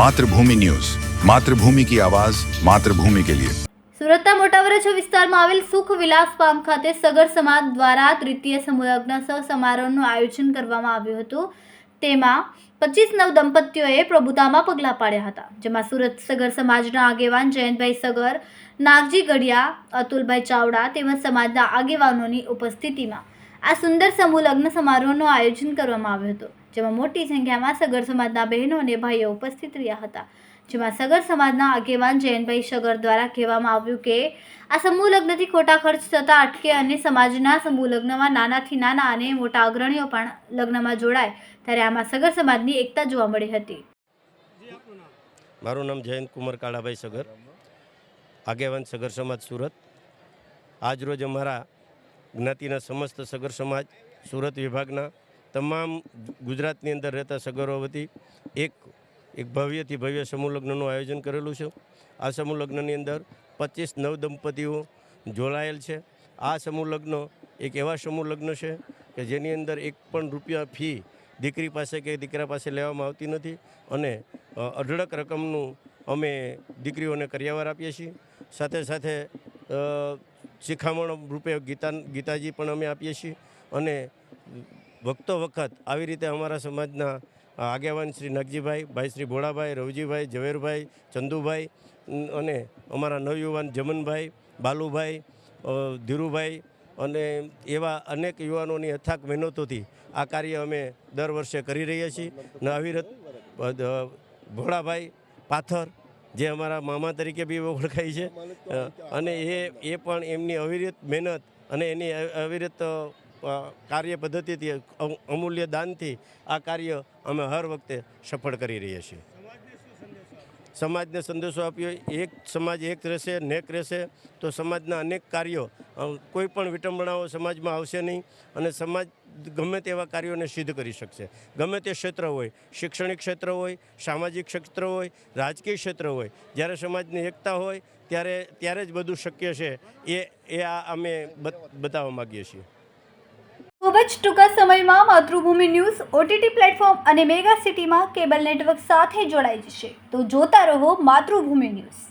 Mathrubhumi news, Mathrubhumi की आवाज, मातृभूमि के लिए। સુરતના મોટા વરછા વિસ્તારમાં આવેલ સુખ વિલાસ ફાર્મ ખાતે સગર સમાજ દ્વારા તૃતીય સમૂહલગ્ન સમારોહનું આયોજન કરવામાં આવ્યું હતું। તેમાં 25 નવ દંપતીઓએ પ્રભુતામાં પગલાં પાડ્યા હતા, જેમાં સુરત સગર સમાજના આગેવાન જયંતભાઈ સગર, નાગજી ગઢિયા, અતુલભાઈ ચાવડા તેમજ સમાજના આગેવાનોની ઉપસ્થિતિમાં આ સુંદર સમૂહ લગ્ન સમારોહનું આયોજન કરવામાં આવ્યું હતું, જેમાં મોટી સંખ્યામાં સગર સમાજના બહેનો અને ભાઈઓ ઉપસ્થિત રહ્યા હતા। જેમાં સગર સમાજના આગેવાન જયંતભાઈ સગર દ્વારા કહેવામાં આવ્યું કે આ સમૂહ લગ્નથી ખોટા ખર્ચ થતા અટકે અને સમાજના સમૂહ લગ્નમાં નાનાથી નાના અને મોટા અગ્રણીઓ પણ લગ્નમાં જોડાય, ત્યારે આમાં સગર સમાજની એકતા જોવા મળી હતી। મારું નામ જયંત કુમાર કાળાભાઈ સગર, આગેવાન સગર સમાજ સુરત। આજરોજ અમારા જ્ઞાતિના સમસ્ત સગર સમાજ સુરત વિભાગના તમામ ગુજરાતની અંદર રહેતા સગરો વતી એક ભવ્યથી ભવ્ય સમૂહ લગ્નનું આયોજન કરેલું છે। આ સમૂહ લગ્નની અંદર 25 નવ દંપતીઓ જોડાયેલ છે। આ સમૂહ લગ્ન એક એવા સમૂહ લગ્ન છે કે જેની અંદર એક પણ રૂપિયા ફી દીકરી પાસે કે દીકરા પાસે લેવામાં આવતી નથી અને અઢળક રકમનું અમે દીકરીઓને કરિયાવર આપીએ છીએ। સાથે સાથે શિખામણ રૂપે ગીતાજી પણ અમે આપીએ છીએ અને વખતો વખત આવી રીતે અમારા સમાજના આગેવાન શ્રી નાગજીભાઈ, ભાઈ શ્રી ભોળાભાઈ, રવજીભાઈ, ઝવેરભાઈ, ચંદુભાઈ અને અમારા નવયુવાન જમનભાઈ, બાલુભાઈ, ધીરુભાઈ અને એવા અનેક યુવાનોની અથાક મહેનતોથી આ કાર્ય અમે દર વર્ષે કરી રહ્યા છીએ। અને અવિરત ભોળાભાઈ પાથર, જે અમારા મામા તરીકે બી ઓળખાય છે, અને એ પણ એમની અવિરત મહેનત અને એની અવિરત કાર્ય પદ્ધતિથી અમૂલ્ય દાનથી આ કાર્ય અમે હર વખતે સફળ કરી રહ્યા છીએ। સમાજને સંદેશો આપ્યો, એક સમાજ એક રહેશે, નેક રહેશે તો સમાજના અનેક કાર્યો, કોઈ પણ વિટંબણાઓ સમાજમાં આવશે નહીં અને સમાજ ગમે તેવા કાર્યોને સિદ્ધ કરી શકશે। ગમે તે ક્ષેત્ર હોય, શૈક્ષણિક ક્ષેત્ર હોય, સામાજિક ક્ષેત્ર હોય, રાજકીય ક્ષેત્ર હોય, જ્યારે સમાજની એકતા હોય ત્યારે જ બધું શક્ય છે। એ આ અમે બતાવવા માગીએ છીએ। ખૂબ જ ટૂંકા સમયમાં માતૃભૂમિ ન્યૂઝ OTT પ્લેટફોર્મ અને મેગા સિટીમાં કેબલ નેટવર્ક સાથે જોડાઈ જશે, તો જોતા રહો માતૃભૂમિ ન્યૂઝ।